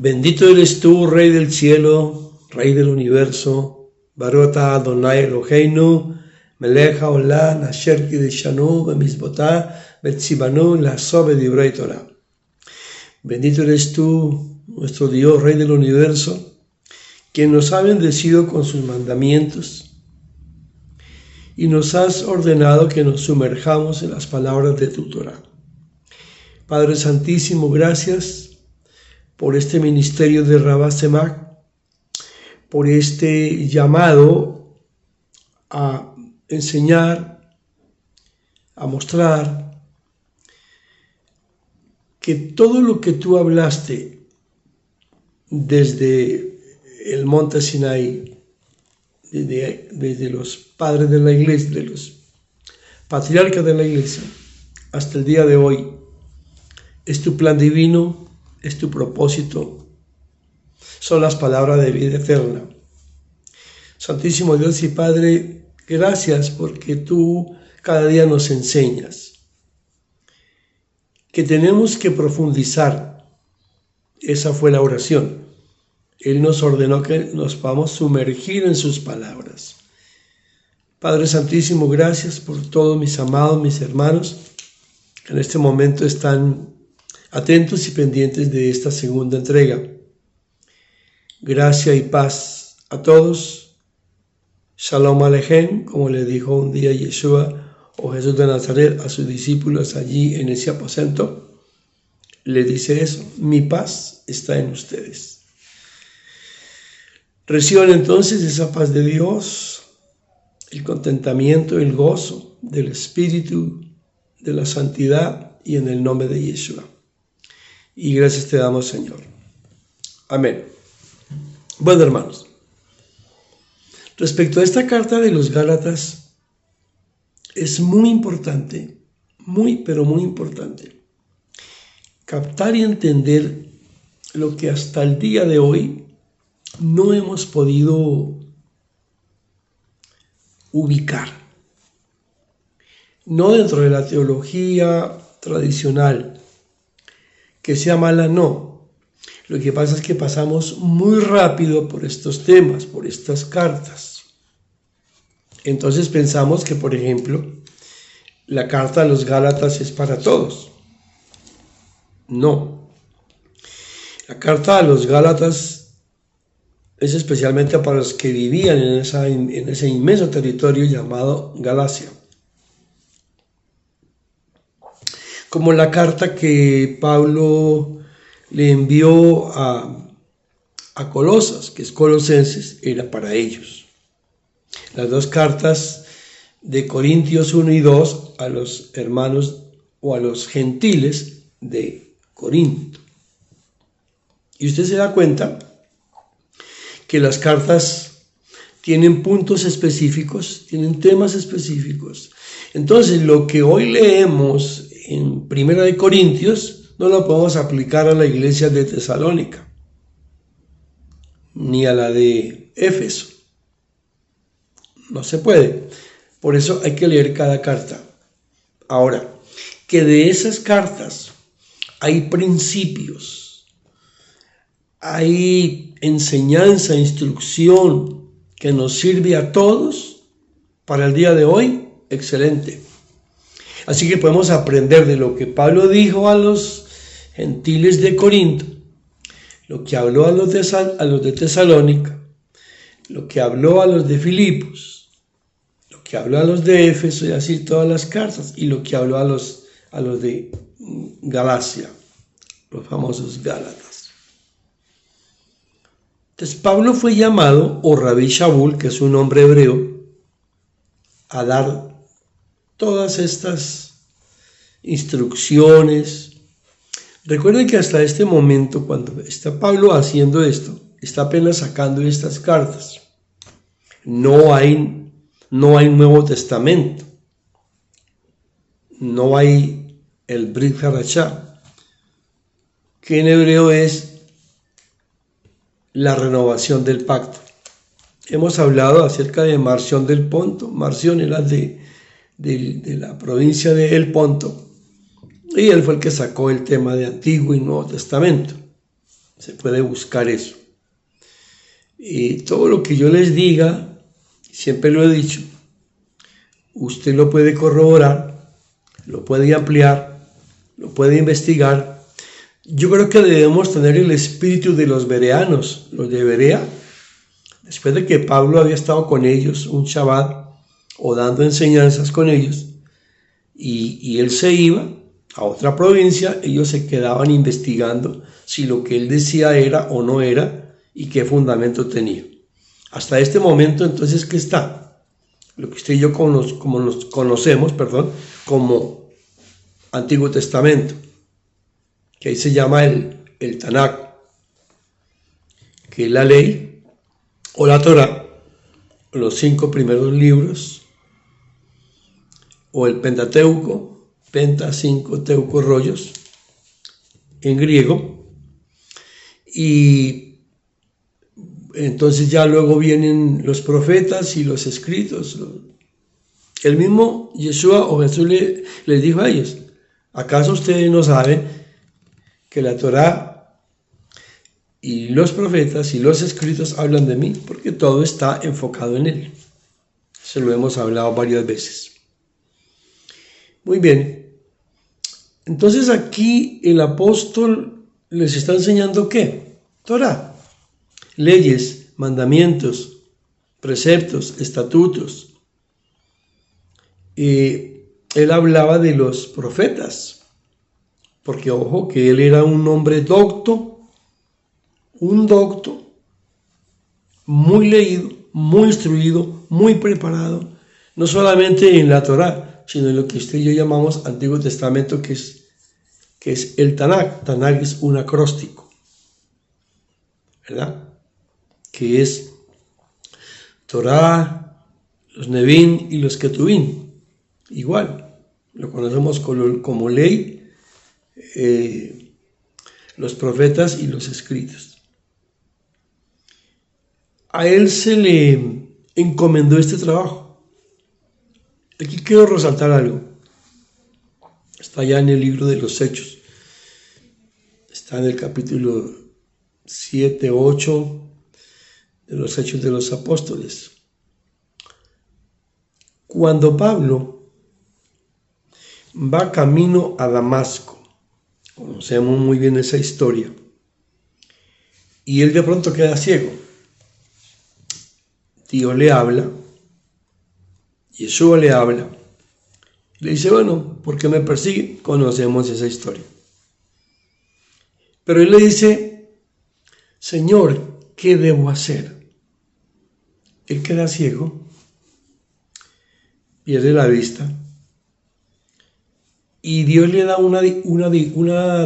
Bendito eres tú, Rey del cielo, Rey del universo, Baruch atah Adonai Eloheinu, melech haolam asher kideshanu b'mitzvotah v'tzivanu la'asot b'divrei Torah. Bendito eres tú, nuestro Dios, Rey del universo, quien nos ha bendecido con sus mandamientos y nos has ordenado que nos sumerjamos en las palabras de tu Torah. Padre Santísimo, gracias por este ministerio de Rabá Semach, por este llamado a enseñar, a mostrar que todo lo que tú hablaste desde el monte Sinaí, desde los padres de la iglesia, de los patriarcas de la iglesia, hasta el día de hoy, es tu plan divino, es tu propósito, son las palabras de vida eterna. Santísimo Dios y Padre, gracias porque tú cada día nos enseñas que tenemos que profundizar. Esa fue la oración. Él nos ordenó que nos podamos sumergir en sus palabras. Padre Santísimo, gracias por todos mis amados, mis hermanos, que en este momento están atentos y pendientes de esta segunda entrega. Gracia y paz a todos. Shalom Aleichem, como le dijo un día Yeshua o Jesús de Nazaret a sus discípulos allí en ese aposento. Le dice eso: mi paz está en ustedes. Reciban entonces esa paz de Dios, el contentamiento, el gozo del Espíritu, de la santidad, y en el nombre de Yeshua. Y gracias te damos, Señor. Amén. Bueno, hermanos, respecto a esta carta de los Gálatas, es muy importante, pero muy importante, captar y entender lo que hasta el día de hoy no hemos podido ubicar. No dentro de la teología tradicional, que sea mala, no. Lo que pasa es que pasamos muy rápido por estos temas, por estas cartas. Entonces pensamos que, por ejemplo, la carta a los Gálatas es para todos. No. La carta a los Gálatas es especialmente para los que vivían en ese inmenso territorio llamado Galacia. Como la carta que Pablo le envió a Colosas, que es Colosenses, era para ellos. Las dos cartas de Corintios 1 y 2 a los hermanos o a los gentiles de Corinto. Y usted se da cuenta que las cartas tienen puntos específicos, tienen temas específicos. Entonces, lo que hoy leemos en Primera de Corintios no lo podemos aplicar a la iglesia de Tesalónica, ni a la de Éfeso. No se puede. Por eso hay que leer cada carta. Ahora, que de esas cartas hay principios, hay enseñanza, instrucción que nos sirve a todos para el día de hoy, excelente. Así que podemos aprender de lo que Pablo dijo a los gentiles de Corinto, lo que habló a los de Tesalónica, lo que habló a los de Filipos, lo que habló a los de Éfeso, y así todas las cartas, y lo que habló a los de Galacia, los famosos Gálatas. Entonces Pablo fue llamado, o Rabí Shaul, que es un nombre hebreo, a dar todas estas instrucciones. Recuerden que hasta este momento, cuando está Pablo haciendo esto, está apenas sacando estas cartas. No hay Nuevo Testamento. No hay el Brit Hadashah, que en hebreo es la renovación del pacto. Hemos hablado acerca de Marción del Ponto. Marción era de la provincia de El Ponto, y él fue el que sacó el tema de Antiguo y Nuevo Testamento. se puede buscar eso. Y todo lo que yo les diga, siempre lo he dicho, usted lo puede corroborar, lo puede ampliar, lo puede investigar. Yo creo que debemos tener el espíritu de los bereanos, los de Berea, después de que Pablo había estado con ellos un Shabbat o dando enseñanzas con ellos, y él se iba a otra provincia, ellos se quedaban investigando si lo que él decía era o no era y qué fundamento tenía. Hasta este momento, entonces, ¿qué está? Lo que usted y yo conocemos como Antiguo Testamento, que ahí se llama el Tanakh, que es la ley o la Torá, los 5 primeros libros, o el Pentateuco, Penta, 5, Teuco, rollos, en griego, y entonces ya luego vienen los profetas y los escritos. El mismo Yeshua o Jesús les dijo a ellos, ¿acaso ustedes no saben que la Torá y los profetas y los escritos hablan de mí? Porque todo está enfocado en él. Se lo hemos hablado varias veces. Muy bien. Entonces aquí el apóstol les está enseñando ¿qué? Torá. Leyes, mandamientos, preceptos, estatutos. Él hablaba de los profetas, porque ojo que él era un hombre docto, muy leído, muy instruido, muy preparado, no solamente en la Torá, sino en lo que usted y yo llamamos Antiguo Testamento, que es el Tanakh. Tanakh es un acróstico, ¿verdad? Que es Torá, los Nevim y los Ketuvim. Igual, lo conocemos como ley, los profetas y los escritos. A él se le encomendó este trabajo. Aquí quiero resaltar algo. Está ya en el libro de los Hechos. Está en el capítulo 7, 8 de los Hechos de los Apóstoles. Cuando Pablo va camino a Damasco, conocemos muy bien esa historia, y él de pronto queda ciego. Dios le habla, Yeshua le habla, le dice, bueno, ¿por qué me persigue? Conocemos esa historia. Pero él le dice, Señor, ¿qué debo hacer? Él queda ciego, pierde la vista, y Dios le da una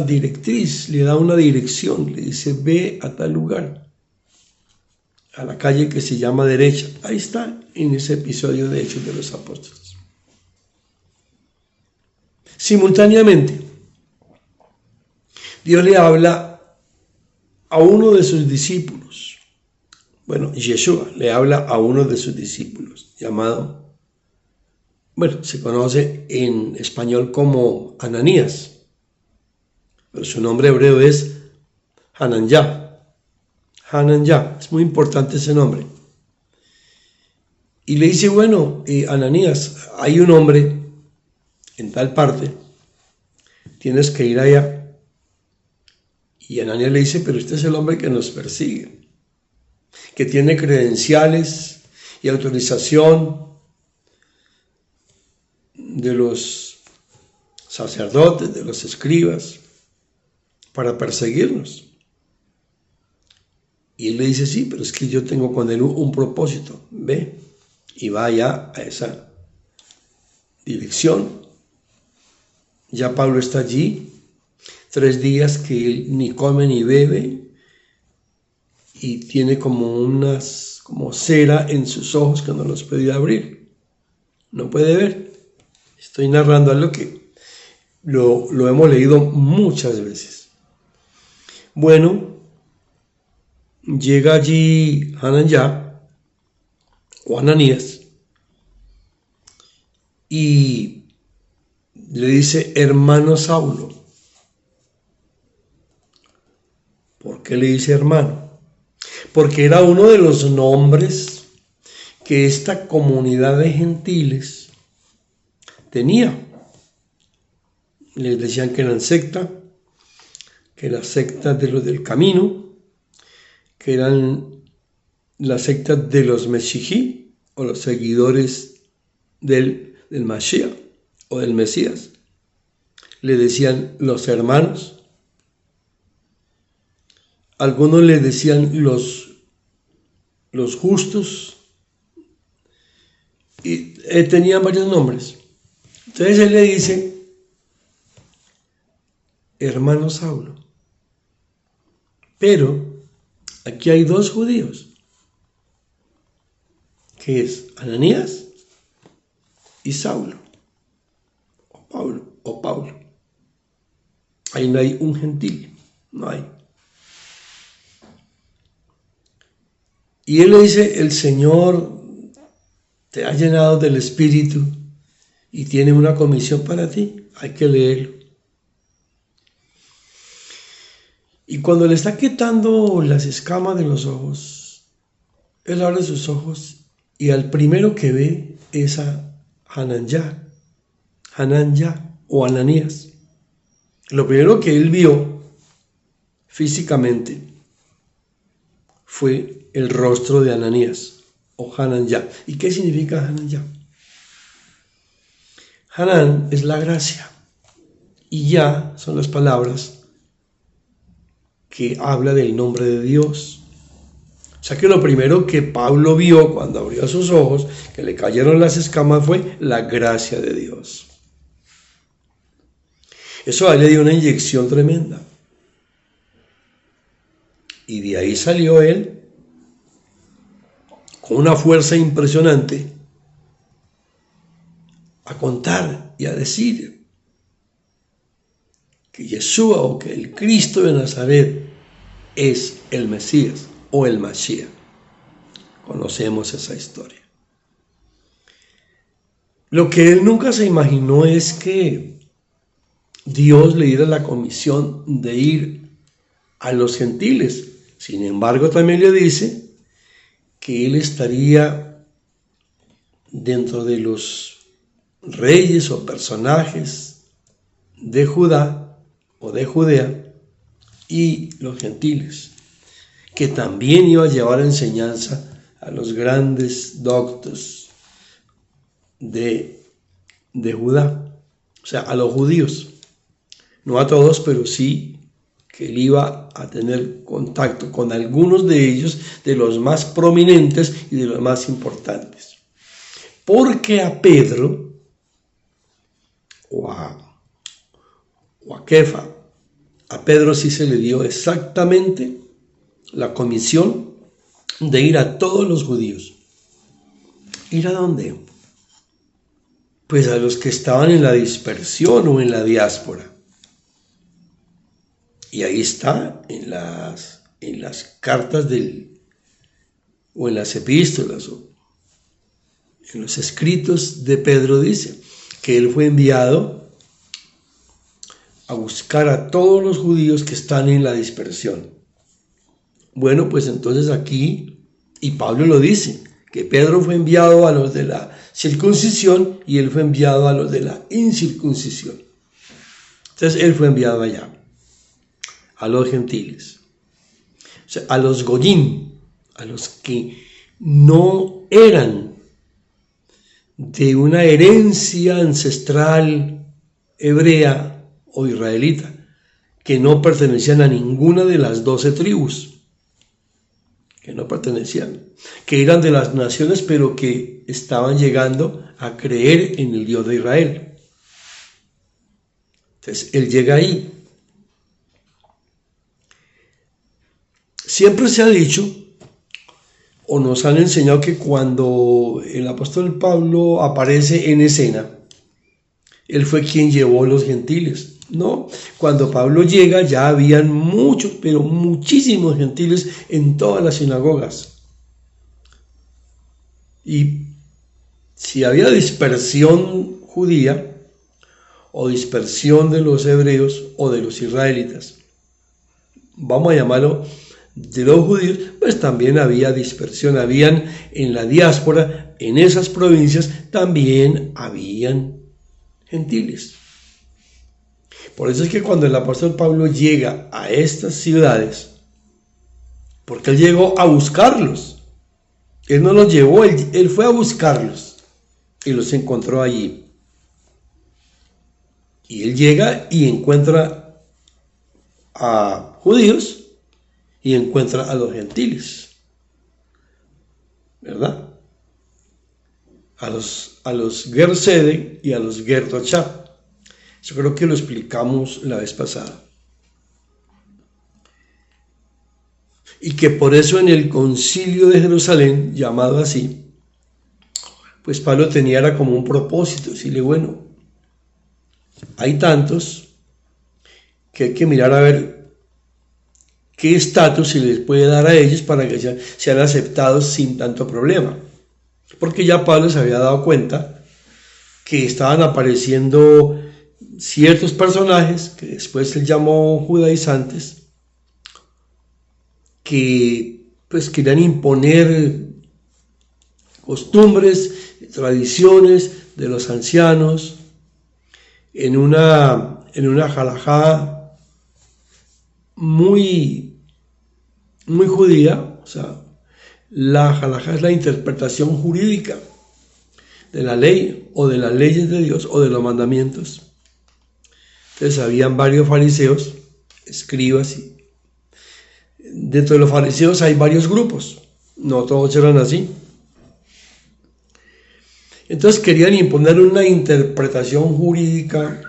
directriz, le da una dirección, le dice, ve a tal lugar, a la calle que se llama derecha. Ahí está, en ese episodio de Hechos de los Apóstoles. Simultáneamente, Dios le habla a uno de sus discípulos. Bueno, Yeshua le habla a uno de sus discípulos, llamado, se conoce en español como Ananías, pero su nombre hebreo es Hananyah. Hananyah, es muy importante ese nombre. Y le dice, bueno, Ananías, hay un hombre en tal parte, tienes que ir allá. Y Ananías le dice, pero este es el hombre que nos persigue, que tiene credenciales y autorización de los sacerdotes, de los escribas, para perseguirnos. Y él le dice, sí, pero es que yo tengo con él un propósito. Ve y vaya a esa dirección. Ya Pablo está allí, 3 días que él ni come ni bebe, y tiene como cera en sus ojos que no los puede abrir. No puede ver. Estoy narrando algo que lo hemos leído muchas veces. Bueno, llega allí Hananyah o Ananías y le dice, hermano Saulo, ¿Por qué le dice hermano? Porque era uno de los nombres que esta comunidad de gentiles tenía. Les decían que eran secta, que las sectas de los del camino, que eran las sectas de los Meshijí, o los seguidores del Mashiach o del Mesías. Le decían los hermanos. Algunos le decían los justos. Y tenían varios nombres. Entonces él le dice, hermano Saulo. Pero aquí hay dos judíos, que es Ananías y Saulo, o Pablo. Ahí no hay un gentil, no hay. Y él le dice, el Señor te ha llenado del Espíritu y tiene una comisión para ti, hay que leerlo. Y cuando le está quitando las escamas de los ojos, él abre sus ojos y al primero que ve es a Hananya o Ananías. Lo primero que él vio físicamente fue el rostro de Ananías o Hananya. ¿Y qué significa Hananya? Hanan es la gracia y ya son las palabras que habla del nombre de Dios. O sea que lo primero que Pablo vio cuando abrió sus ojos, que le cayeron las escamas, fue la gracia de Dios. Eso a él le dio una inyección tremenda. Y de ahí salió él con una fuerza impresionante a contar y a decir que Yeshua o que el Cristo de Nazaret es el Mesías o el Mashiach. Conocemos esa historia. Lo que él nunca se imaginó es que Dios le diera la comisión de ir a los gentiles. Sin embargo, también le dice que él estaría dentro de los reyes o personajes de Judá o de Judea y los gentiles, que también iba a llevar enseñanza a los grandes doctos de Judá, o sea, a los judíos. No a todos, pero sí que él iba a tener contacto con algunos de ellos, de los más prominentes y de los más importantes. Porque a Pedro o a Kefa, a Pedro sí se le dio exactamente la comisión de ir a todos los judíos. ¿Ir a dónde? Pues a los que estaban en la dispersión o en la diáspora. Y ahí está, en las cartas o en las epístolas, o en los escritos de Pedro dice que él fue enviado a buscar a todos los judíos que están en la dispersión. Bueno, pues entonces aquí, y Pablo lo dice, que Pedro fue enviado a los de la circuncisión y él fue enviado a los de la incircuncisión. Entonces él fue enviado allá, a los gentiles, o sea, a los goyim, a los que no eran de una herencia ancestral hebrea o israelita, que no pertenecían a ninguna de las 12 tribus, que no pertenecían, que eran de las naciones, pero que estaban llegando a creer en el Dios de Israel. Entonces, él llega ahí. Siempre se ha dicho, o nos han enseñado, que cuando el apóstol Pablo aparece en escena, él fue quien llevó a los gentiles. No, cuando Pablo llega ya habían muchos, pero muchísimos gentiles en todas las sinagogas. Y si había dispersión judía o dispersión de los hebreos o de los israelitas, vamos a llamarlo, de los judíos, pues también había dispersión, habían en la diáspora, en esas provincias, también habían gentiles. Por eso es que cuando el apóstol Pablo llega a estas ciudades, porque él llegó a buscarlos, él no los llevó, él fue a buscarlos y los encontró allí. Y él llega y encuentra a judíos y encuentra a los gentiles, ¿verdad? A los Gersede y a los Gerdochá. Yo creo que lo explicamos la vez pasada. Y que por eso en el concilio de Jerusalén, llamado así, pues Pablo era como un propósito, decirle, bueno, hay tantos que hay que mirar a ver qué estatus se les puede dar a ellos para que sean aceptados sin tanto problema. Porque ya Pablo se había dado cuenta que estaban apareciendo ciertos personajes que después él llamó judaizantes, que pues querían imponer costumbres, tradiciones de los ancianos en una halajá muy judía. O sea, la halajá es la interpretación jurídica de la ley o de las leyes de Dios o de los mandamientos. Entonces habían varios fariseos, escribas, y dentro de los fariseos hay varios grupos, no todos eran así. Entonces querían imponer una interpretación jurídica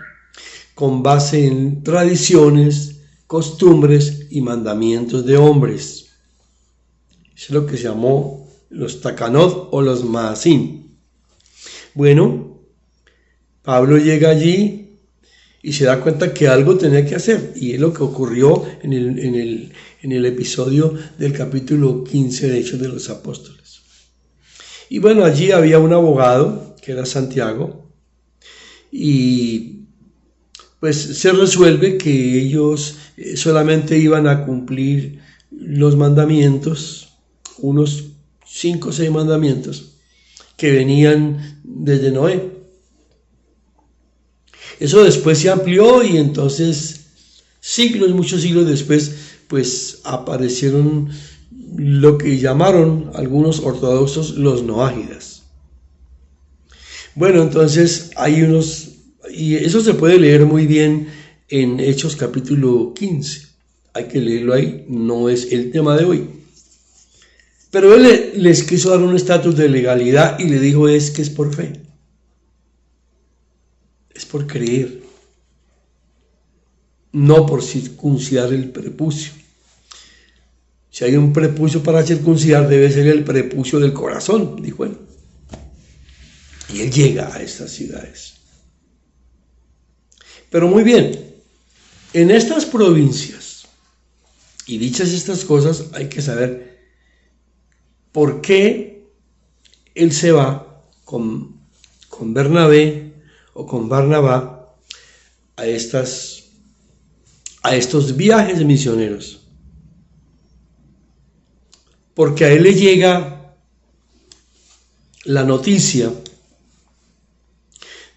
con base en tradiciones, costumbres y mandamientos de hombres. Eso es lo que se llamó los takanot o los maasim. Bueno, Pablo llega allí y se da cuenta que algo tenía que hacer, y es lo que ocurrió en el episodio del capítulo 15 de Hechos de los Apóstoles. Y bueno, allí había un abogado, que era Santiago, y pues se resuelve que ellos solamente iban a cumplir los mandamientos, unos 5 o 6 mandamientos, que venían desde Noé. Eso después se amplió y entonces muchos siglos después, pues aparecieron lo que llamaron algunos ortodoxos los noágidas. Bueno, entonces hay y eso se puede leer muy bien en Hechos capítulo 15. Hay que leerlo ahí, no es el tema de hoy. Pero él les quiso dar un estatus de legalidad y le dijo es que es por fe. Es por creer, no por circuncidar el prepucio. Si hay un prepucio para circuncidar, debe ser el prepucio del corazón, dijo él. Y él llega a estas ciudades. Pero muy bien, en estas provincias, y dichas estas cosas, hay que saber por qué él se va con Bernabé o con Barnabá a estos viajes misioneros. Porque a él le llega la noticia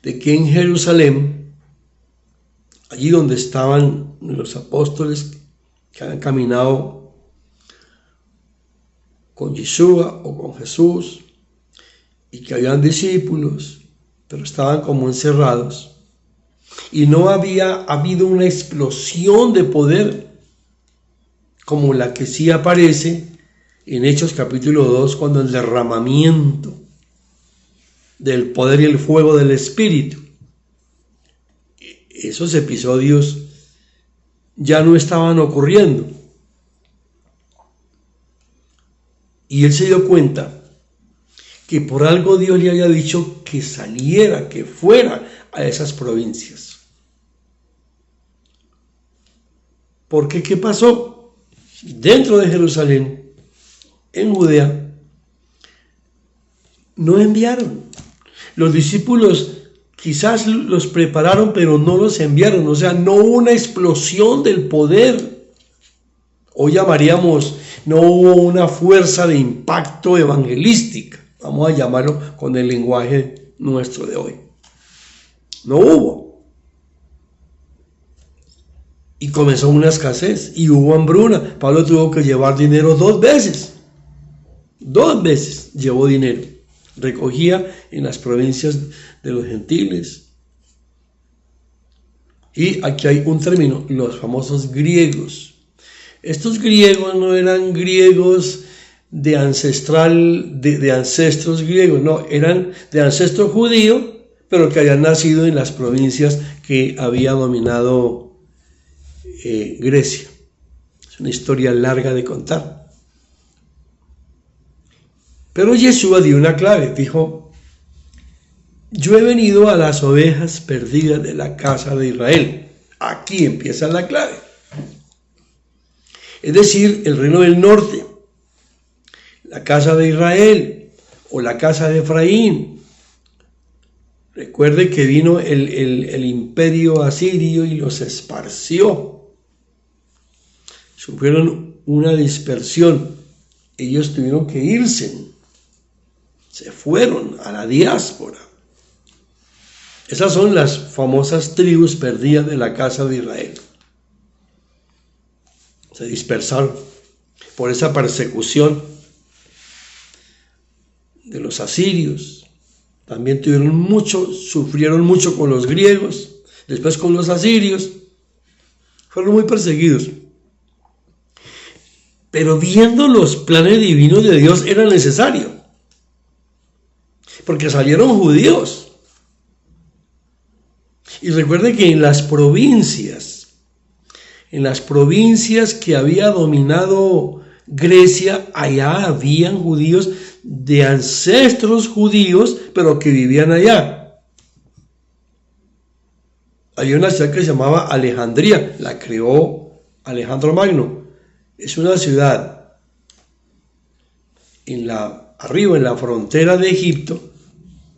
de que en Jerusalén, allí donde estaban los apóstoles que habían caminado con Yeshua o con Jesús, y que habían discípulos, pero estaban como encerrados, y no había habido una explosión de poder como la que sí aparece en Hechos capítulo 2, cuando el derramamiento del poder y el fuego del Espíritu. Esos episodios ya no estaban ocurriendo. Y él se dio cuenta que por algo Dios le había dicho que saliera, que fuera a esas provincias. Porque ¿qué pasó? Dentro de Jerusalén, en Judea, no enviaron. Los discípulos quizás los prepararon, pero no los enviaron. O sea, no hubo una explosión del poder Hoy llamaríamos, no hubo una fuerza de impacto evangelística, vamos a llamarlo con el lenguaje nuestro de hoy. No hubo. Y comenzó una escasez y hubo hambruna. Pablo tuvo que llevar dinero 2 veces. 2 veces llevó dinero. Recogía en las provincias de los gentiles. Y aquí hay un término, los famosos griegos. Estos griegos no eran griegos de ancestros griegos, no, eran de ancestro judío, pero que habían nacido en las provincias que había dominado Grecia. Es una historia larga de contar. Pero Yeshua dio una clave, dijo: yo he venido a las ovejas perdidas de la casa de Israel. Aquí empieza la clave. Es decir, el reino del norte, la casa de Israel o la casa de Efraín. Recuerde que vino el imperio asirio y los esparció. Sufrieron una dispersión. Ellos tuvieron que irse. Se fueron a la diáspora. Esas son las famosas tribus perdidas de la casa de Israel. Se dispersaron por esa persecución de los asirios. También sufrieron mucho con los griegos, después con los asirios. Fueron muy perseguidos. Pero viendo los planes divinos de Dios era necesario, porque salieron judíos. Y recuerde que en las provincias que había dominado Grecia, allá habían judíos de ancestros judíos, pero que vivían allá. Había una ciudad que se llamaba Alejandría, la creó Alejandro Magno. Es una ciudad arriba en la frontera de Egipto,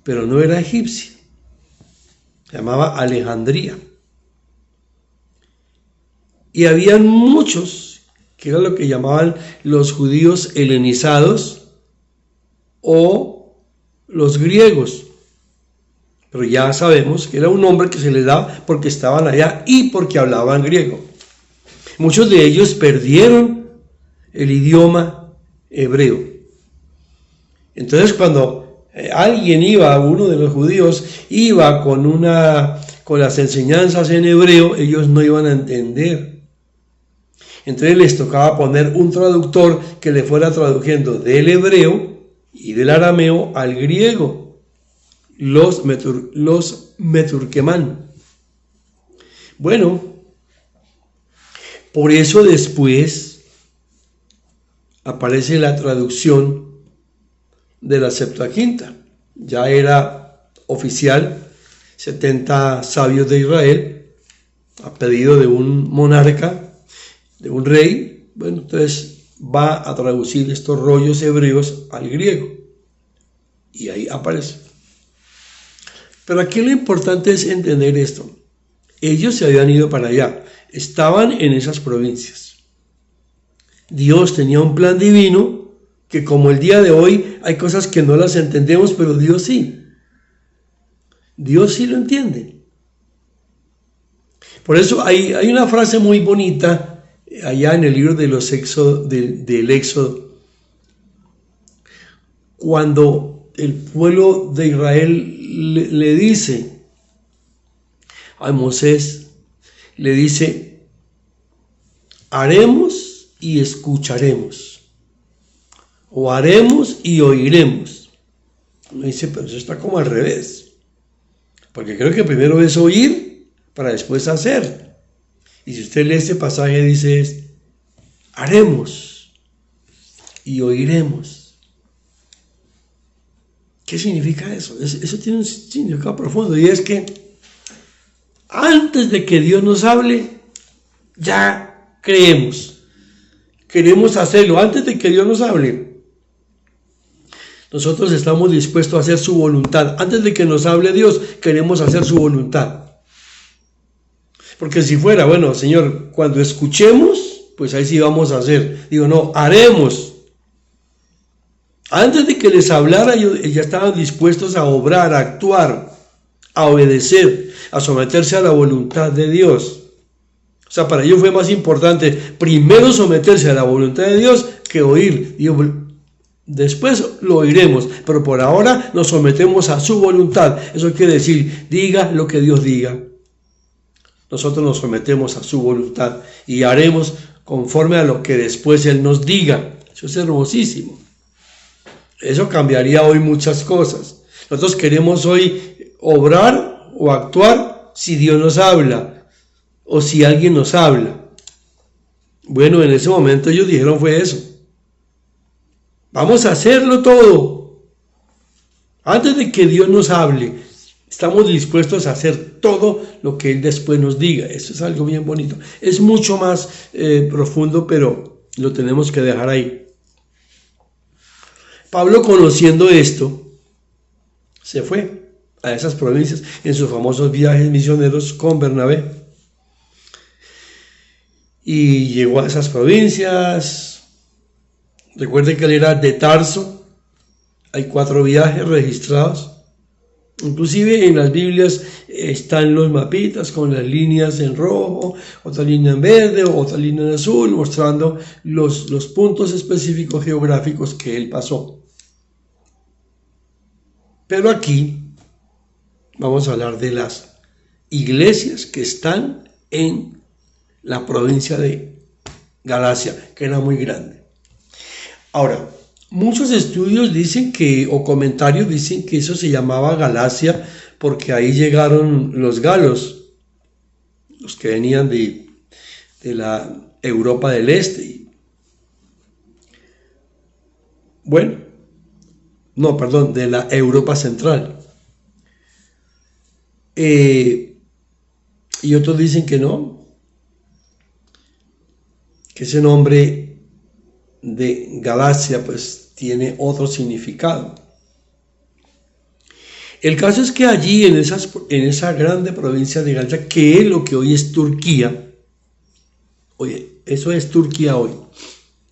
pero no era egipcia. Se llamaba Alejandría. Y habían muchos, que era lo que llamaban los judíos helenizados o los griegos. Pero ya sabemos que era un nombre que se les daba porque estaban allá y porque hablaban griego. Muchos de ellos perdieron el idioma hebreo. Entonces, cuando uno de los judíos iba con las enseñanzas en hebreo, ellos no iban a entender. Entonces les tocaba poner un traductor que le fuera traduciendo del hebreo y del arameo al griego, los meturquemán. Bueno, por eso después aparece la traducción de la Septuaginta. Ya era oficial, 70 sabios de Israel, a pedido de un monarca, de un rey. Bueno, entonces va a traducir estos rollos hebreos al griego. Y ahí aparece. Pero aquí lo importante es entender esto. Ellos se habían ido para allá, estaban en esas provincias. Dios tenía un plan divino que, como el día de hoy, hay cosas que no las entendemos, pero Dios sí. Dios sí lo entiende. Por eso hay una frase muy bonita allá en el libro de los del Éxodo, cuando el pueblo de Israel le dice a Moisés, le dice: haremos y escucharemos, o haremos y oiremos. Uno dice, pero eso está como al revés, porque creo que primero es oír para después hacer. Y si usted lee este pasaje, dice: haremos y oiremos. ¿Qué significa eso? Eso tiene un significado profundo, y es que antes de que Dios nos hable, ya creemos. Queremos hacerlo antes de que Dios nos hable. Nosotros estamos dispuestos a hacer su voluntad. Antes de que nos hable Dios, queremos hacer su voluntad. Porque si fuera, bueno, Señor, cuando escuchemos, pues ahí sí vamos a hacer. Digo, no, haremos. Antes de que les hablara, ellos ya estaban dispuestos a obrar, a actuar, a obedecer, a someterse a la voluntad de Dios. O sea, para ellos fue más importante primero someterse a la voluntad de Dios que oír. Digo, después lo oiremos, pero por ahora nos sometemos a su voluntad. Eso quiere decir, diga lo que Dios diga. Nosotros nos sometemos a su voluntad y haremos conforme a lo que después Él nos diga. Eso es hermosísimo. Eso cambiaría hoy muchas cosas. Nosotros queremos hoy obrar o actuar si Dios nos habla o si alguien nos habla. Bueno, en ese momento ellos dijeron fue eso. Vamos a hacerlo todo. Antes de que Dios nos hable, estamos dispuestos a hacer todo lo que Él después nos diga. Eso es algo bien bonito. Es mucho más profundo, pero lo tenemos que dejar ahí. Pablo, conociendo esto, se fue a esas provincias en sus famosos viajes misioneros con Bernabé. Y llegó a esas provincias. Recuerden que él era de Tarso. Hay 4 viajes registrados. Inclusive en las Biblias están los mapitas con las líneas en rojo, otra línea en verde, otra línea en azul, mostrando los puntos específicos geográficos que él pasó. Pero aquí vamos a hablar de las iglesias que están en la provincia de Galacia, que era muy grande. Ahora, muchos estudios dicen que, o comentarios dicen que eso se llamaba Galacia porque ahí llegaron los galos, los que venían de la Europa del Este. Bueno, no, perdón, de la Europa Central. Y otros dicen que no, que ese nombre de Galacia pues tiene otro significado. El caso es que allí en esa grande provincia de Galacia, que es lo que hoy es Turquía, oye, eso es Turquía hoy,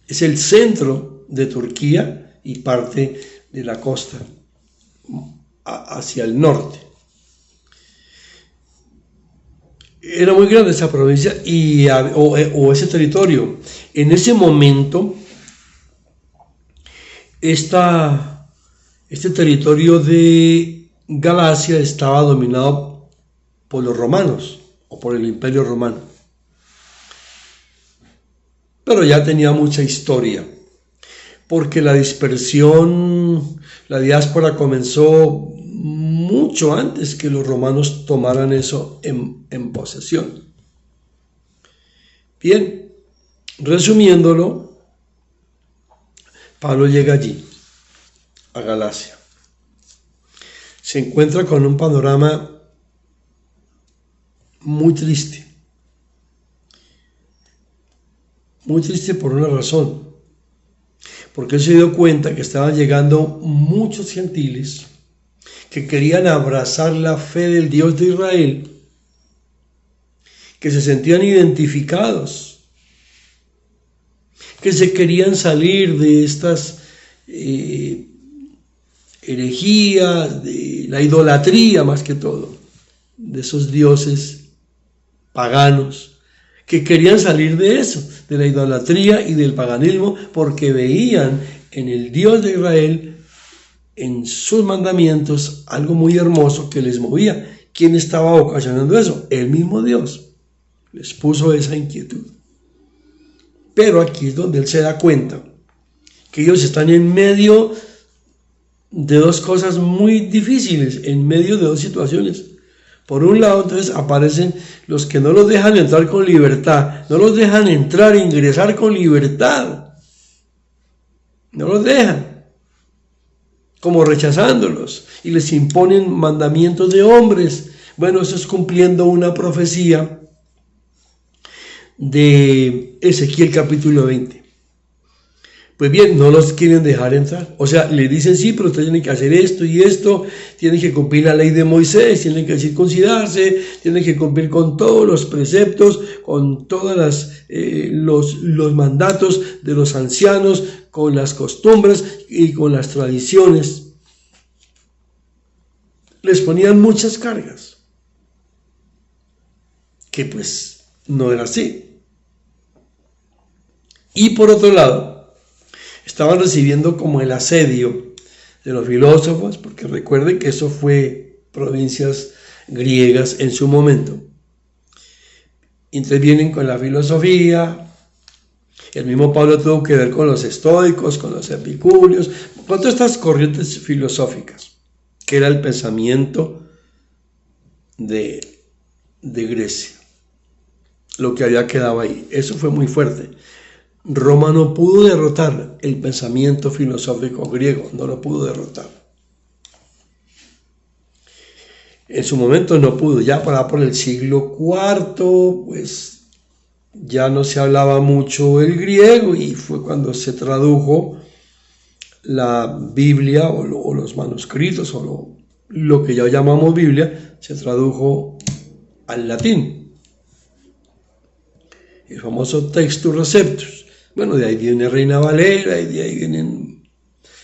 es el centro de Turquía y parte de la costa hacia el norte. Era muy grande esa provincia o ese territorio. En ese momento, este territorio de Galacia estaba dominado por los romanos o por el Imperio Romano. Pero ya tenía mucha historia, porque la dispersión, la diáspora comenzó mucho antes que los romanos tomaran eso en posesión. Bien, resumiéndolo, Pablo llega allí, a Galacia. Se encuentra con un panorama muy triste. Muy triste por una razón. Porque él se dio cuenta que estaban llegando muchos gentiles que querían abrazar la fe del Dios de Israel, que se sentían identificados, que se querían salir de estas herejías, de la idolatría más que todo, de esos dioses paganos, que querían salir de eso, de la idolatría y del paganismo, porque veían en el Dios de Israel, en sus mandamientos, algo muy hermoso que les movía. ¿Quién estaba ocasionando eso? El mismo Dios les puso esa inquietud. Pero aquí es donde él se da cuenta que ellos están en medio de 2 cosas muy difíciles, en medio de 2 situaciones. Por un lado, entonces aparecen los que no los dejan entrar con libertad, no los dejan entrar e ingresar con libertad, no los dejan, como rechazándolos, y les imponen mandamientos de hombres. Bueno, eso es cumpliendo una profecía de Ezequiel capítulo 20. Pues bien, no los quieren dejar entrar. O sea, le dicen sí, pero ustedes tienen que hacer esto y esto, tienen que cumplir la ley de Moisés, tienen que circuncidarse, tienen que cumplir con todos los preceptos, con todos los mandatos de los ancianos, con las costumbres y con las tradiciones. Les ponían muchas cargas, que pues no era así. Y por otro lado, estaban recibiendo como el asedio de los filósofos, porque recuerden que eso fue provincias griegas en su momento. Intervienen con la filosofía. El mismo Pablo tuvo que ver con los estoicos, con los epicúreos, con todas estas corrientes filosóficas, que era el pensamiento de Grecia, lo que había quedado ahí. Eso fue muy fuerte. Roma no pudo derrotar el pensamiento filosófico griego, no lo pudo derrotar. En su momento no pudo, ya por el siglo IV, pues ya no se hablaba mucho el griego y fue cuando se tradujo la Biblia o los manuscritos o lo que ya llamamos Biblia, se tradujo al latín. El famoso Textus Receptus. Bueno, de ahí viene Reina Valera y de ahí vienen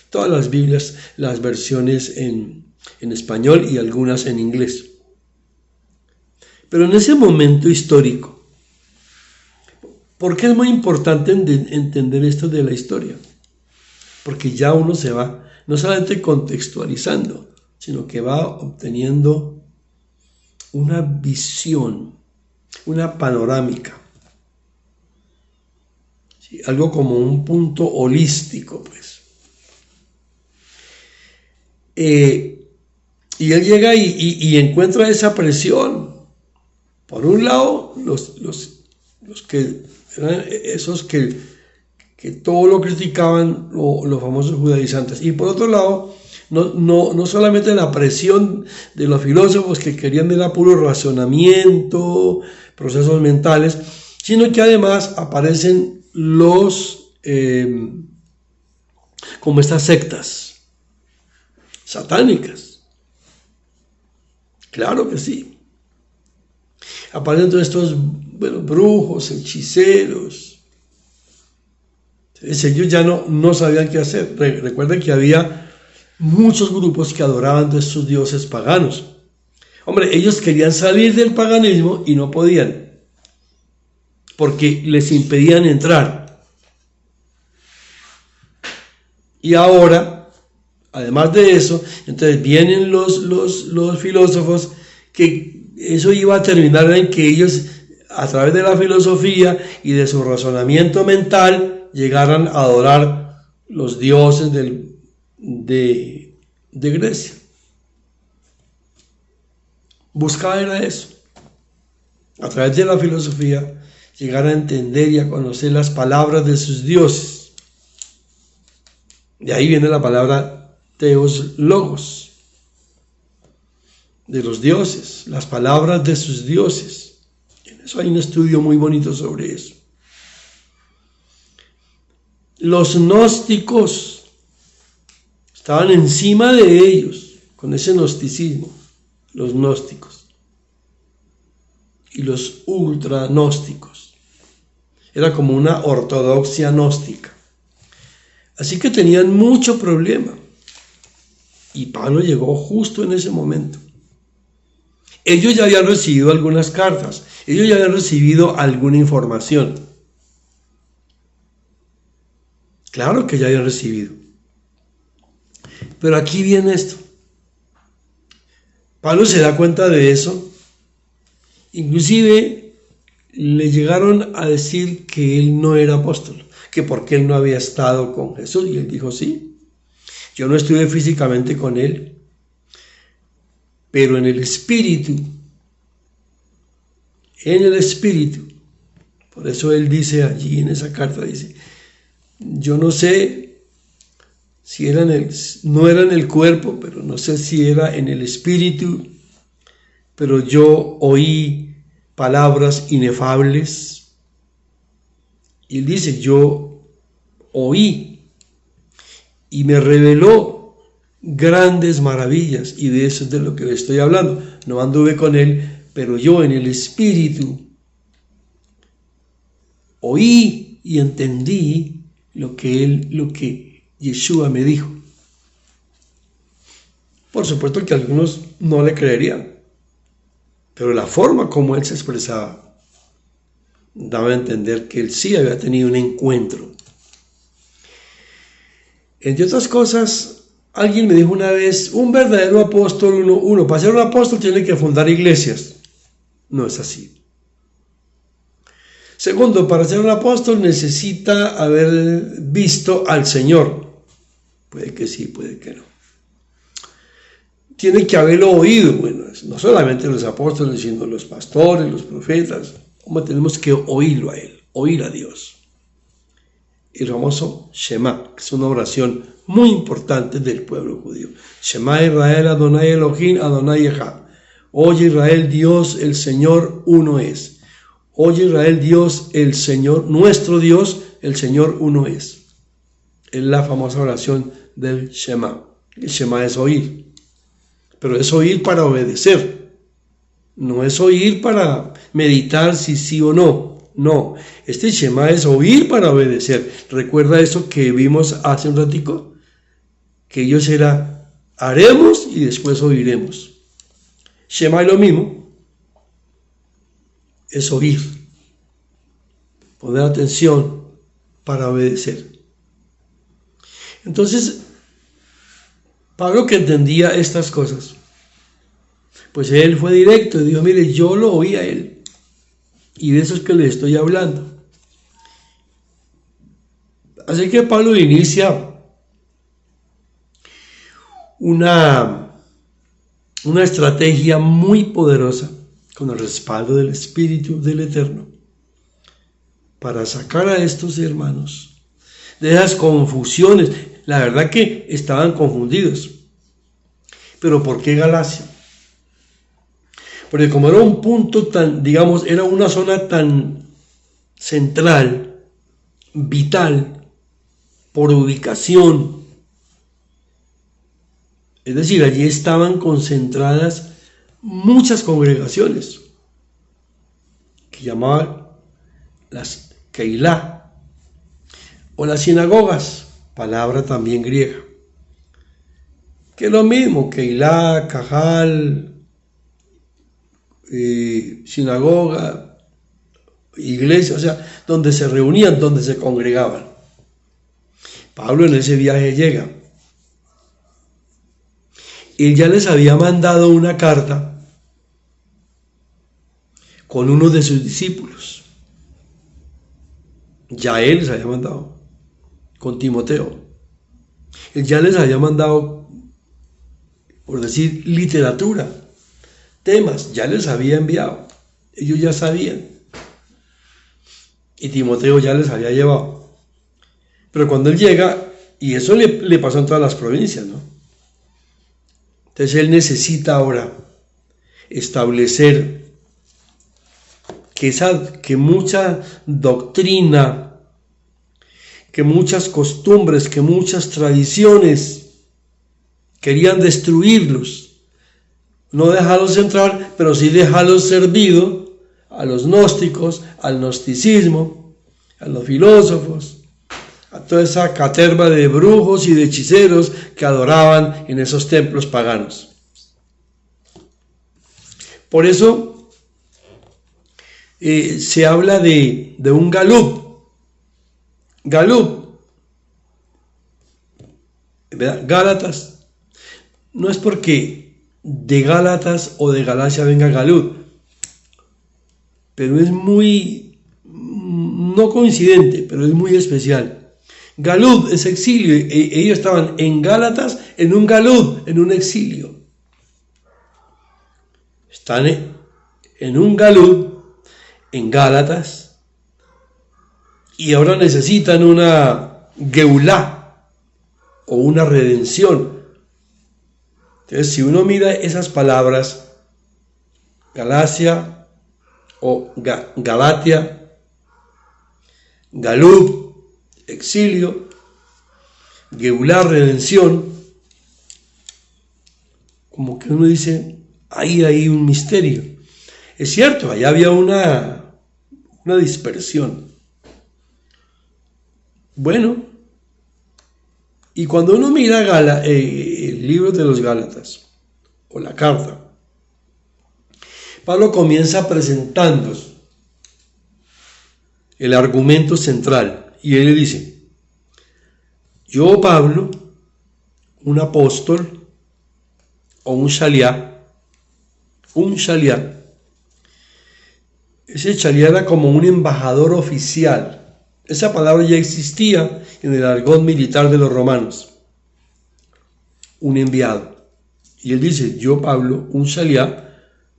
todas las Biblias, las versiones en español y algunas en inglés. Pero en ese momento histórico, ¿por qué es muy importante entender esto de la historia? Porque ya uno se va no solamente contextualizando, sino que va obteniendo una visión, una panorámica. ¿Sí? Algo como un punto holístico, pues. Y él llega y encuentra esa presión. Por un lado, los que eran esos que todo lo criticaban, los famosos judaizantes. Y por otro lado, no solamente la presión de los filósofos que querían era puro razonamiento, procesos mentales, sino que además aparecen como estas sectas satánicas. Claro que sí. Aparecen todos estos brujos, hechiceros. Entonces, ellos ya no sabían qué hacer. Recuerden que había muchos grupos que adoraban a estos dioses paganos. Hombre, ellos querían salir del paganismo y no podían, porque les impedían entrar. Y ahora, además de eso, entonces vienen los filósofos, que eso iba a terminar en que ellos, a través de la filosofía y de su razonamiento mental, llegaran a adorar los dioses de Grecia. Buscaba era eso, a través de la filosofía, llegar a entender y a conocer las palabras de sus dioses. De ahí viene la palabra Theos Logos, de los dioses, las palabras de sus dioses. En eso hay un estudio muy bonito sobre eso. Los gnósticos estaban encima de ellos, con ese gnosticismo, los gnósticos y los ultragnósticos. Era como una ortodoxia gnóstica. Así que tenían mucho problema. Y Pablo llegó justo en ese momento. Ellos ya habían recibido algunas cartas, ellos ya habían recibido alguna información. Claro que ya habían recibido. Pero aquí viene esto. Pablo se da cuenta de eso. Inclusive le llegaron a decir que él no era apóstol, que porque él no había estado con Jesús. Y él dijo, sí, yo no estuve físicamente con él, pero en el espíritu. Por eso él dice allí en esa carta, dice, yo no sé si no era en el cuerpo, pero no sé si era en el espíritu, pero yo oí palabras inefables. Y él dice, yo oí y me reveló grandes maravillas, y de eso es de lo que le estoy hablando. No anduve con él, pero yo en el Espíritu oí y entendí lo que Yeshua me dijo. Por supuesto que algunos no le creerían, pero la forma como él se expresaba daba a entender que él sí había tenido un encuentro. Entre otras cosas, alguien me dijo una vez, un verdadero apóstol, uno para ser un apóstol tiene que fundar iglesias. No es así. Segundo, para ser un apóstol necesita haber visto al Señor. Puede que sí, puede que no. Tiene que haberlo oído. Bueno, no solamente los apóstoles, sino los pastores, los profetas. Como tenemos que oírlo a Él, oír a Dios. El famoso Shema, que es una oración muy importante del pueblo judío. Shema Israel, Adonai Elohim, Adonai Echad. Oye Israel, Dios, el Señor, uno es. Oye Israel, Dios, el Señor, nuestro Dios, el Señor, uno es. Es la famosa oración del Shema. El Shema es oír, pero es oír para obedecer. No es oír para meditar si sí o no. No, este Shema es oír para obedecer. ¿Recuerda eso que vimos hace un ratico? Que ellos era haremos y después oiremos. Shema es lo mismo, es oír, poner atención para obedecer. Entonces, Pablo, que entendía estas cosas, pues él fue directo y dijo, mire, yo lo oí a él, y de eso es que le estoy hablando. Así que Pablo inicia una estrategia muy poderosa con el respaldo del Espíritu del Eterno para sacar a estos hermanos de esas confusiones. La verdad que estaban confundidos. ¿Pero por qué Galacia? Porque como era un punto tan, digamos, era una zona tan central, vital, por ubicación, es decir, allí estaban concentradas muchas congregaciones que llamaban las Keilah o las sinagogas, palabra también griega, que es lo mismo, Keilah, Cajal, sinagoga, iglesia, o sea, donde se reunían, donde se congregaban. Pablo en ese viaje llega. Él ya les había mandado una carta con uno de sus discípulos. Ya él les había mandado con Timoteo. Él ya les había mandado, por decir, literatura, temas, ya les había enviado. Ellos ya sabían. Y Timoteo ya les había llevado. Pero cuando él llega, y eso le pasó en todas las provincias, ¿no? Entonces él necesita ahora establecer que mucha doctrina, que muchas costumbres, que muchas tradiciones querían destruirlos. No dejarlos entrar, pero sí dejarlos servido a los gnósticos, al gnosticismo, a los filósofos, a toda esa caterva de brujos y de hechiceros que adoraban en esos templos paganos. Por eso se habla de un galut. Galut, ¿verdad? Gálatas. No es porque de Gálatas o de Galacia venga galut, pero es muy, no coincidente, pero es muy especial. Galut es exilio. Ellos estaban en Gálatas, en un galut, en un exilio. Están en un galut, en Gálatas, y ahora necesitan una geulá o una redención. Entonces, si uno mira esas palabras, Galacia o Galatia, galut, exilio, Geulah, redención, como que uno dice, ahí hay un misterio. Es cierto, allá había una dispersión. Bueno, y cuando uno mira el libro de los Gálatas, o la carta, Pablo comienza presentando el argumento central, y él le dice, yo, Pablo, un apóstol, o un shaliach, ese shaliach era como un embajador oficial. Esa palabra ya existía en el argot militar de los romanos, un enviado. Y él dice, yo, Pablo, un shaliach,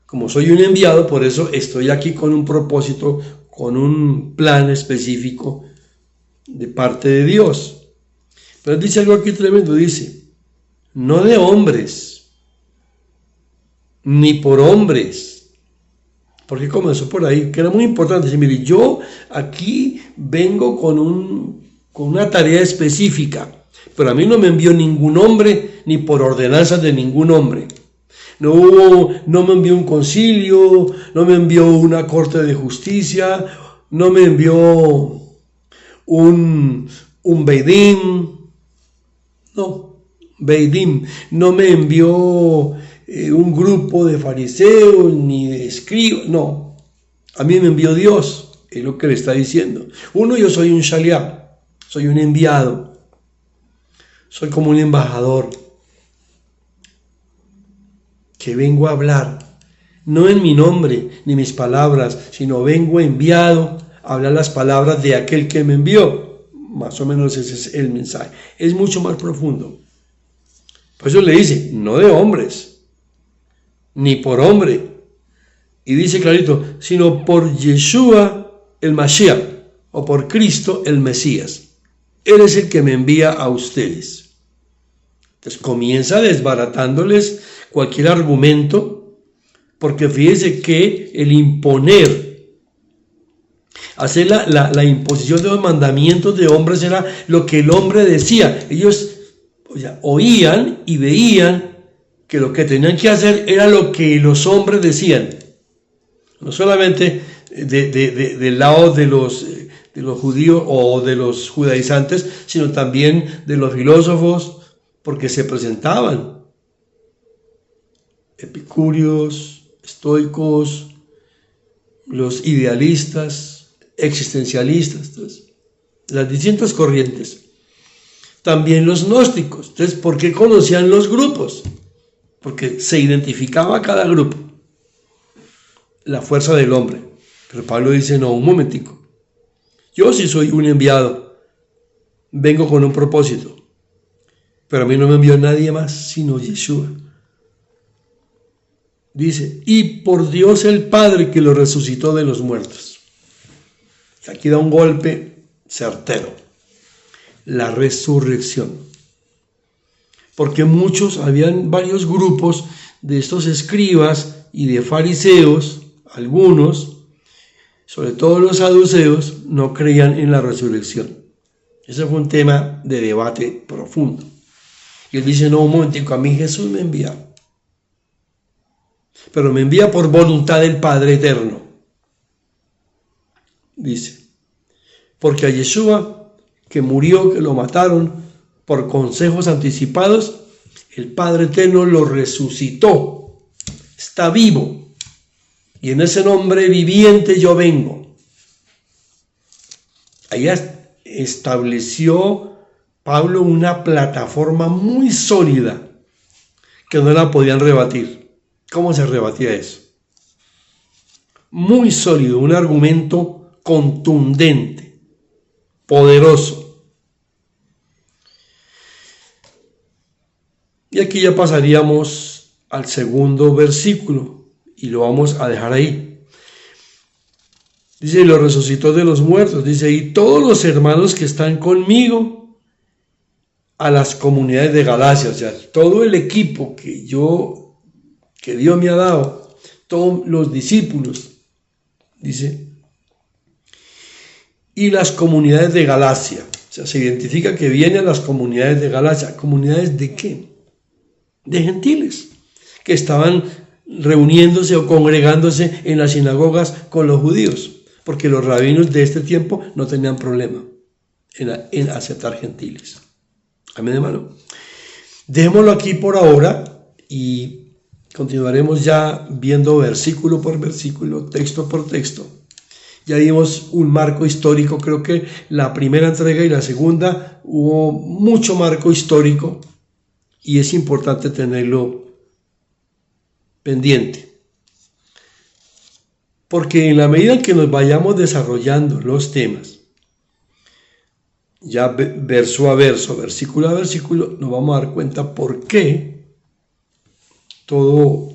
como soy un enviado, por eso estoy aquí con un propósito, con un plan específico de parte de Dios. Pero dice algo aquí tremendo, dice, no de hombres, ni por hombres, porque comenzó por ahí, que era muy importante. Dice, mire, yo aquí vengo con una tarea específica, pero a mí no me envió ningún hombre, ni por ordenanzas de ningún hombre. No me envió un concilio, no me envió una corte de justicia, no me envió un Beidim, no me envió un grupo de fariseos ni de escribas, no, a mí me envió Dios, es lo que le está diciendo. Uno, yo soy un shaliach, soy un enviado, soy como un embajador que vengo a hablar, no en mi nombre ni mis palabras, sino vengo enviado a hablar las palabras de aquel que me envió. Más o menos ese es el mensaje. Es mucho más profundo. Por eso le dice, no de hombres, ni por hombre. Y dice clarito, sino por Yeshua el Mashiach, o por Cristo el Mesías. Él es el que me envía a ustedes. Entonces comienza desbaratándoles cualquier argumento, porque fíjense que el imponer, hacer la imposición de los mandamientos de hombres era lo que el hombre decía. Ellos oían y veían que lo que tenían que hacer era lo que los hombres decían. No solamente del lado de los judíos o de los judaizantes, sino también de los filósofos, porque se presentaban epicúreos, estoicos, los idealistas, existencialistas, entonces, las distintas corrientes. También los gnósticos. Entonces, ¿por qué conocían los grupos? Porque se identificaba cada grupo, la fuerza del hombre. Pero Pablo dice, no, un momentico. Yo sí soy un enviado, vengo con un propósito, pero a mí no me envió nadie más sino Yeshua. Dice, y por Dios el Padre que lo resucitó de los muertos. Y aquí da un golpe certero. La resurrección. Porque habían varios grupos de estos escribas y de fariseos, algunos, sobre todo los saduceos, no creían en la resurrección. Ese fue un tema de debate profundo. Y él dice, no, un momentico, a mí Jesús me envía. Pero me envía por voluntad del Padre eterno. Dice, porque a Yeshua, que murió, que lo mataron por consejos anticipados, el Padre eterno lo resucitó. Está vivo. Y en ese nombre viviente yo vengo. Ahí estableció Pablo una plataforma muy sólida que no la podían rebatir. ¿Cómo se rebatía eso? Muy sólido, un argumento contundente, poderoso. Y aquí ya pasaríamos al segundo versículo y lo vamos a dejar ahí. Dice, y lo resucitó de los muertos. Dice, y todos los hermanos que están conmigo a las comunidades de Galacia, o sea, todo el equipo que Dios me ha dado, todos los discípulos, dice, y las comunidades de Galacia. O sea, se identifica que viene a las comunidades de Galacia. ¿Comunidades de qué? De gentiles, que estaban reuniéndose o congregándose en las sinagogas con los judíos, porque los rabinos de este tiempo no tenían problema en aceptar gentiles. Amén, hermano. Dejémoslo aquí por ahora y continuaremos ya viendo versículo por versículo, texto por texto. Ya dimos un marco histórico, creo que la primera entrega y la segunda hubo mucho marco histórico y es importante tenerlo pendiente. Porque en la medida en que nos vayamos desarrollando los temas, ya verso a verso, versículo a versículo, nos vamos a dar cuenta por qué todo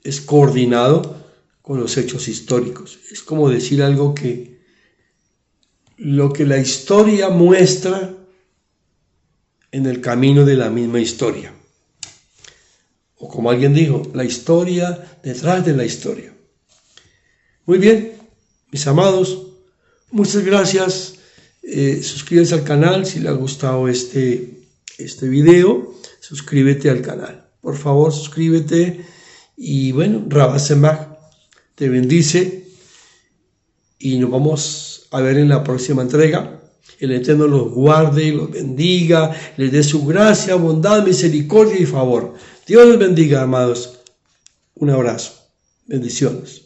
es coordinado con los hechos históricos. Es como decir algo que lo que la historia muestra en el camino de la misma historia. O como alguien dijo, la historia detrás de la historia. Muy bien, mis amados, muchas gracias. Suscríbanse al canal si les ha gustado este video. Suscríbete al canal. Por favor, suscríbete. Y bueno, Rabá Semach te bendice y nos vamos a ver en la próxima entrega. El Eterno los guarde y los bendiga, les dé su gracia, bondad, misericordia y favor. Dios los bendiga, amados. Un abrazo. Bendiciones.